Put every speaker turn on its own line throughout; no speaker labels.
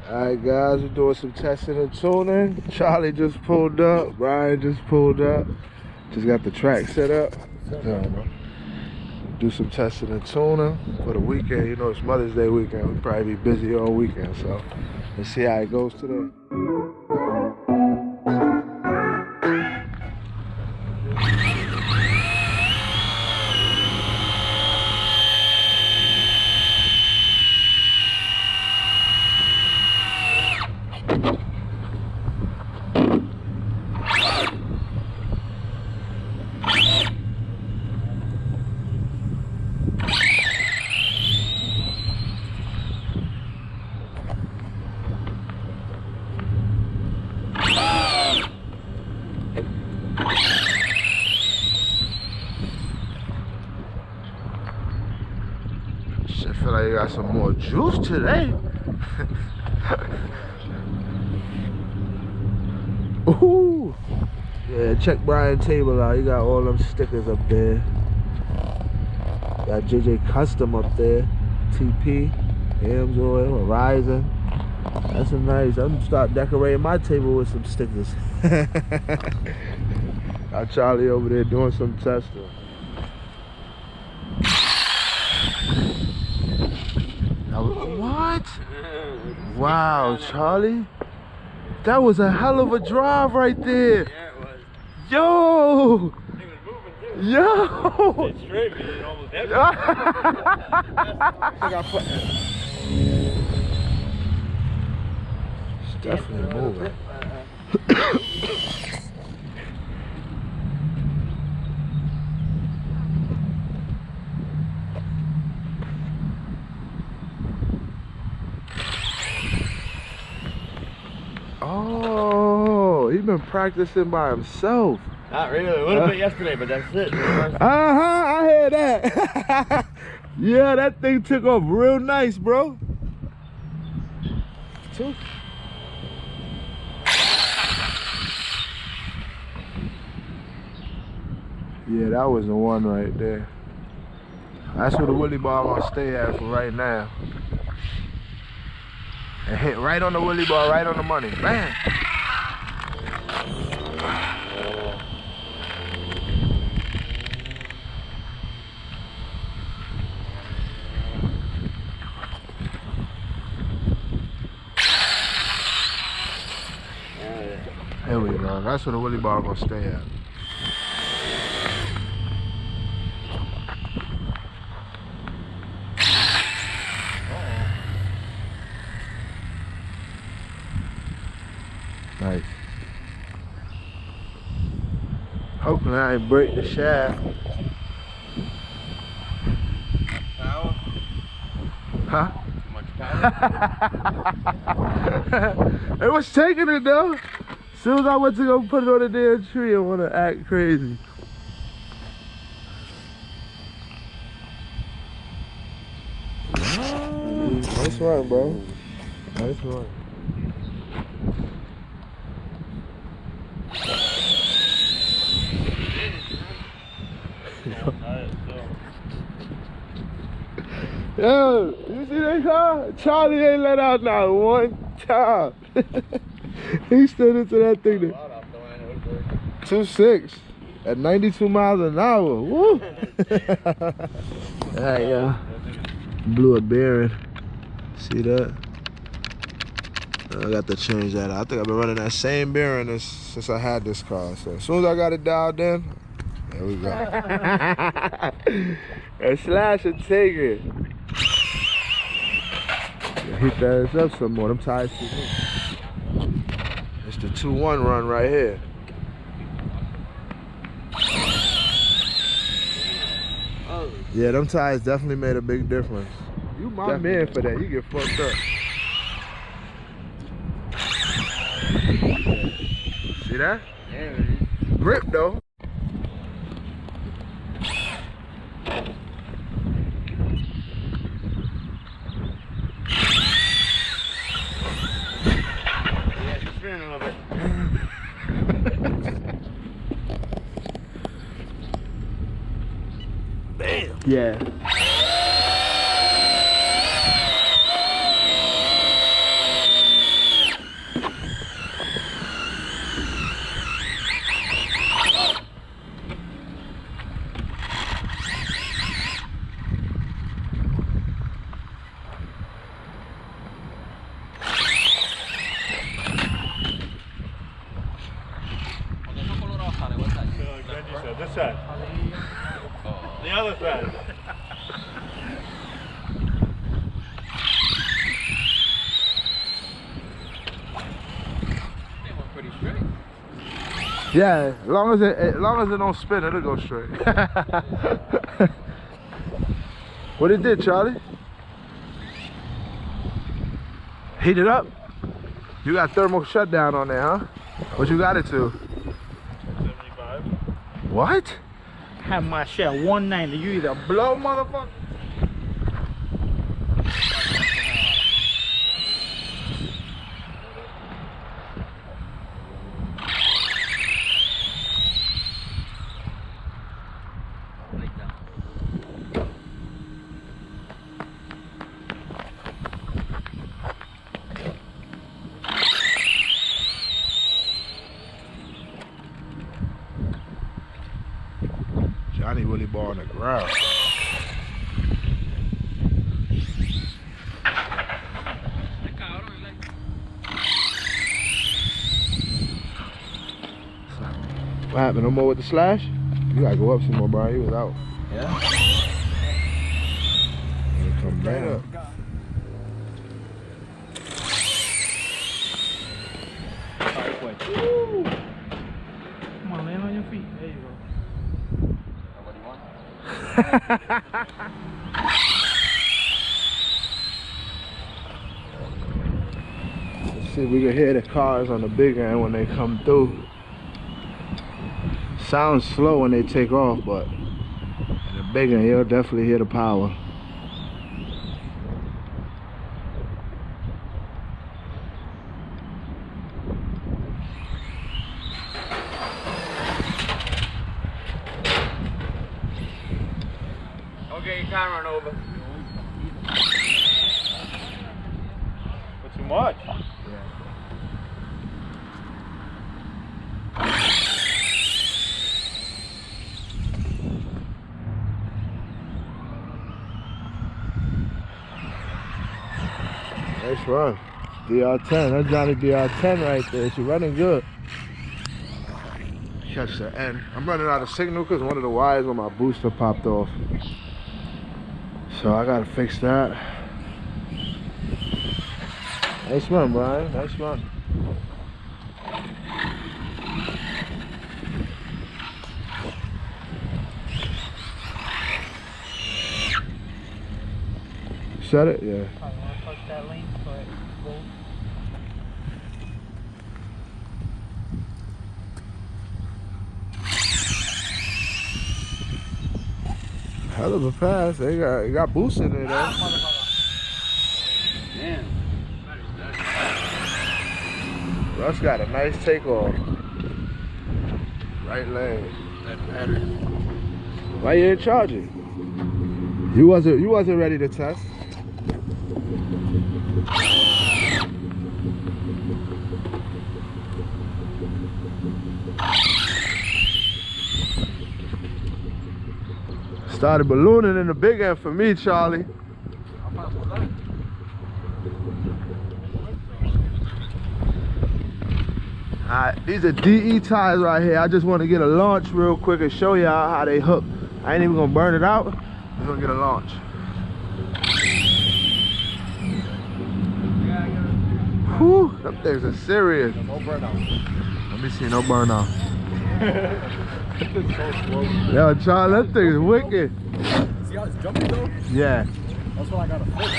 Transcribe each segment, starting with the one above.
Alright guys, we're doing some testing and tuning. Charlie just pulled up, Brian just pulled up. Just got the track set up. Do some testing and tuning for the weekend. You know, it's Mother's Day weekend. We'll probably be busy all weekend, so let's see how it goes today. Shit, feel like you got some more juice today. Ooh. Yeah, check Brian's table out. He got all them stickers up there. Got JJ Custom up there. TP, Ames Oil, Horizon. That's a nice. I'm gonna start decorating my table with some stickers. Got Charlie over there doing some testing. What? Wow, Charlie. That was a hell of a drive right there.
Yeah, it was.
Yo!
He was moving too.
Yo!
It's straight, but it almost hit
It's definitely moving. Oh, he been practicing by himself.
Not really. A little bit yesterday, but that's it.
I hear that. Yeah, that thing took off real nice, bro. Yeah, that was the one right there. That's where the Willie bar gonna stay at for right now. And hit right on the Willie bar, right on the money. Bam! There we go. That's where the Willie bar gonna stay at. Nice. Hopefully I ain't break the shaft.
Power?
Huh?
Too much power?
It was taking it though. As soon as I went to go put it on the damn tree, I want to act crazy. Nice run, bro. Nice run. Yo, you see that car? Charlie ain't let out not one time. He stood into that thing to 2.6 at 92 miles an hour. Woo! Alright, y'all. Blew a bearing. See that? I got to change that out. I think I've been running that same bearing since I had this car. So as soon as I got it dialed in, there we go. And Slash and take it. Hit that ass up some more. Them tires too big. It's the 2-1 run right here. Yeah, them tires definitely made a big difference. You my man for that. You get fucked up. See that?
Yeah,
Grip though.
it's spinning a little bit. Bam!
Yeah.
side. The other side.
They went pretty straight.
Yeah, as long as it don't spin, it'll go straight. What it did, Charlie? Heat it up. You got thermal shutdown on there, huh? What you got it to?
75.
What?
Have my shit at 190. You either blow, motherfucker.
Johnny Willie ball on the ground. What happened? No more with the slash? You gotta go up some more, Brian. You was out.
Yeah.
And come down.
Come on, land on your feet. There you go.
What do you want?
Let's see if we can hear the cars on the big end when they come through. Sounds slow when they take off, but in the big end, you'll definitely hear the power.
Okay, you can't run over.
But too much.
Nice run. DR10. That's Johnny DR10 right there. She's running good. Catch the end. I'm running out of signal because one of the wires on my booster popped off. So I gotta fix that. Nice run, Brian. Nice run. Set it? Yeah.
Probably want to touch that lane so it goes.
Hell of a pass. They got boost in there though.
Man.
Russ got a nice takeoff. Right leg.
That pattern.
Why you ain't charging? You wasn't ready to test. Started ballooning in the big end for me, Charlie. Alright, these are DE tires right here. I just want to get a launch real quick and show y'all how they hook. I ain't even gonna burn it out. We're gonna get a launch. Whew, them things are serious.
No burnout.
Let me see, no burnout. Yo, Charlie, that thing is wicked.
See how it's jumping though?
Yeah.
That's what I gotta fix.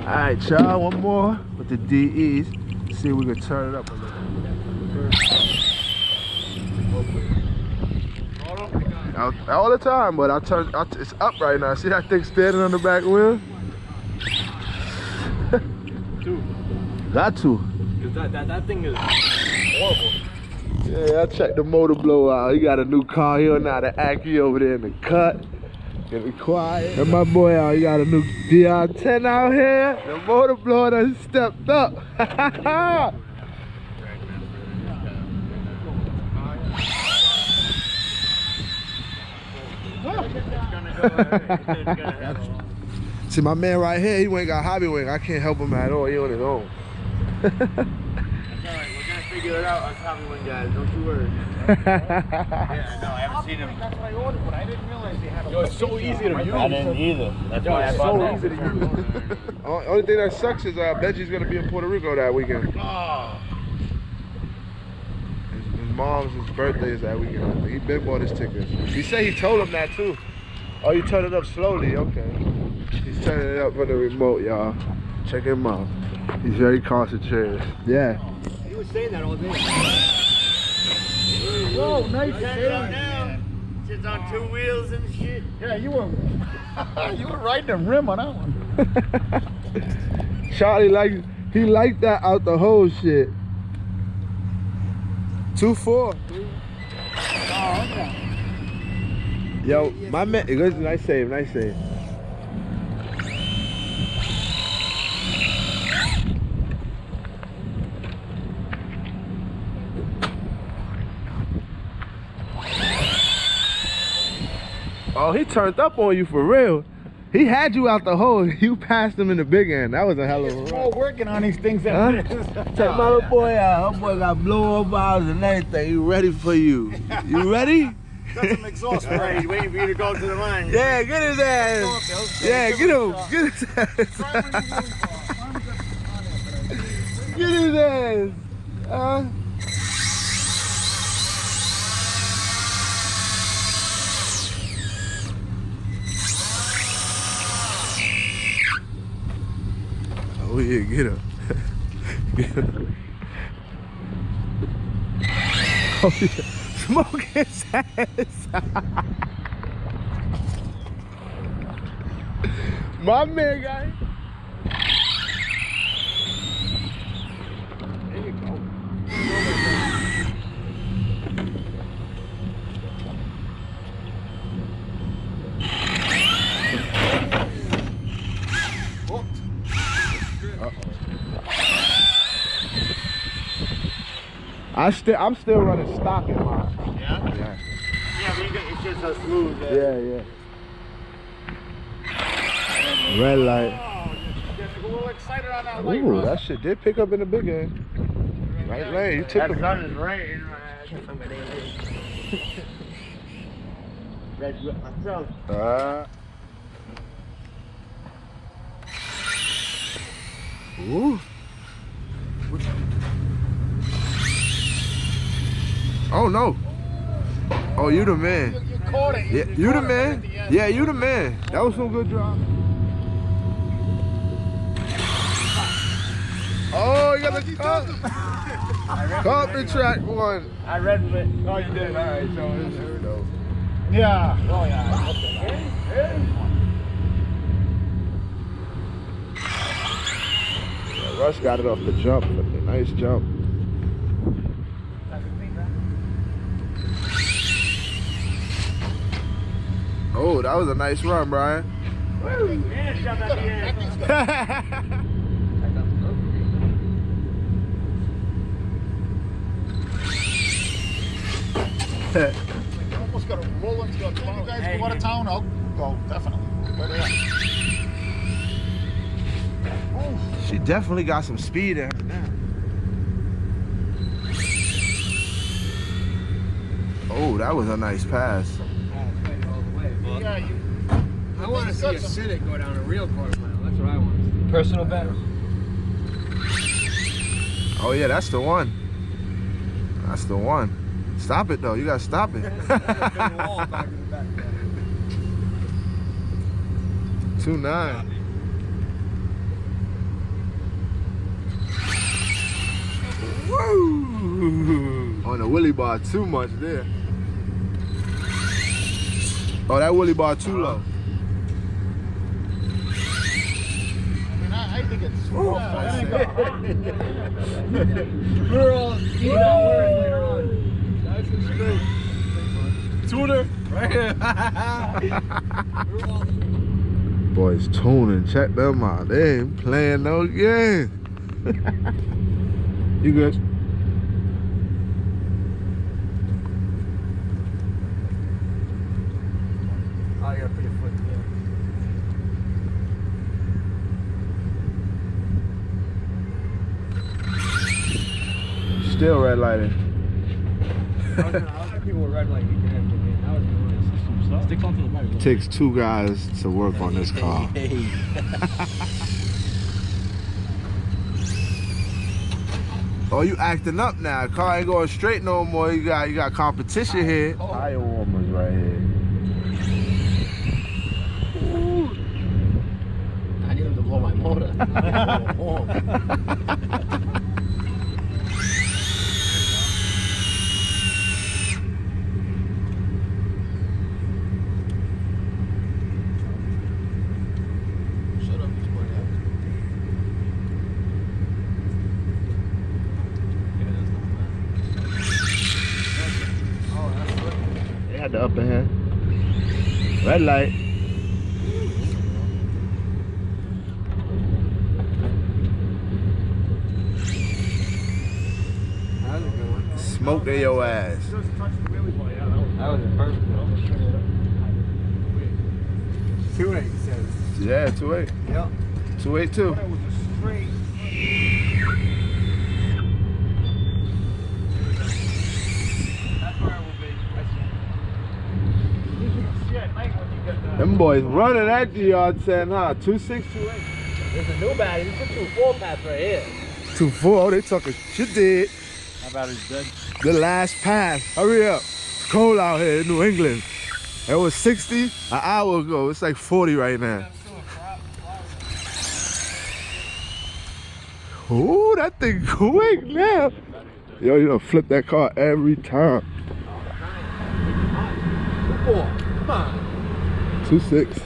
Alright, y'all, one more with the DEs. See if we can turn it up a little. All the time, but it's up right now. See that thing standing on the back wheel?
Two.
Got to.
Because that thing is horrible.
Yeah, I checked the motor blow out. He got a new car. He don't know how to act. He over there in the cut. Getting quiet. And my boy out, he got a new DR10 out here. The motor blower done stepped up. See, my man right here, he ain't got hobby wing. I can't help him at all. He on his own.
That's alright, we're gonna figure
figure it out on top of one, guys. Don't you worry. Yeah, no, I haven't seen him.
That's what I ordered, but I didn't realize they had a.
Yo, it's so easy to use.
I didn't either. That's
Yo,
why I
it's
bought
so
that.
easy to use.
Only thing that sucks is Benji's gonna be in Puerto Rico that weekend.
Oh.
His mom's birthday is that weekend. He been bought his tickets. He said he told him that too. Oh, you turn it up slowly, okay. He's turning it up on the remote, y'all. Check him out. He's very concentrated. Yeah.
He was saying that all day.
Whoa, nice
Turn down. Shit's on 2 wheels and shit.
Yeah, you were riding the rim on that one.
Charlie he liked that out the whole shit. 2-4. Yo, my man, nice save, nice save. Oh, he turned up on you for real. He had you out the hole. You passed him in the big end. That was a hell of a
We're
run.
all working on these things.
Huh? Check my little boy out. My boy got blow up eyes and everything. He ready for you. You ready?
Got some exhaust for
Right, he's waiting for you to go to the line.
Yeah, get his ass. Yeah, get him. Get his ass. Get his ass. Oh yeah, get him. Get him. Oh yeah. Smoke his ass. My man guy. There you go. I'm still running stock in mine.
Yeah?
Yeah.
Yeah, but it's just so smooth.
Yeah. Red light.
Just a little excited on that
Ooh, that shit did pick up in the big end. Right lane, you took
That
him.
sun is right in my Red myself.
Ooh. Oh no. Oh, you the man.
You caught it.
Yeah, you the man. Yeah, you the man. That was some good drive. Oh, you got the carpet track one.
I read it.
Oh, you did. All right, so it's dope.
Yeah.
Oh, yeah.
Yeah, Rush got it off the jump. Nice jump. Oh, that was a nice run, Brian.
Man, jump at the end.
Almost got to roll into the tomorrow. You guys go out of town, I'll go, definitely. Where they at?
She definitely got some speed in her now. Oh, that was a nice pass.
Yeah,
I want to see a Civic go down a real quarter mile. That's what I want to see. Personal best.
Oh yeah, that's the one. That's the one. Stop it though. You gotta stop it. 2-9. Woo! On the Willie bar too much there. Oh, that Willie bar too low.
I think it's
We're all eating out words later on. Nice and straight. Tuner, right here. We're all
Boys tuning, check them out. They ain't playing no game. You good?
Oh, you gotta put your foot together.
still red lighting.
People were red light. That was noise.
Stick onto the bike.
Takes 2 guys to work on this car. Oh, you acting up now. Car ain't going straight no more. You got competition here. Tire warmers right here.
I need him to blow my motor.
They had the upper hand. Red light. Smoked in your ass.
That was perfect. 2.8 says.
Yeah, 2.8.
Yep.
2.82.
That was a straight. That's where I will be. You can see at night when you get the.
Them boys running at the yard saying, huh? 2.6, 2.8.
There's a new battery. This is 2.4 pass right here.
2.4. Oh, they talking shit, did.
How battery's dead?
The last pass. Hurry up. It's cold out here in New England. It was 60 an hour ago. It's like 40 right now. Ooh, that thing quick now. Yo, you don't flip that car every time.
Come on.
2.6.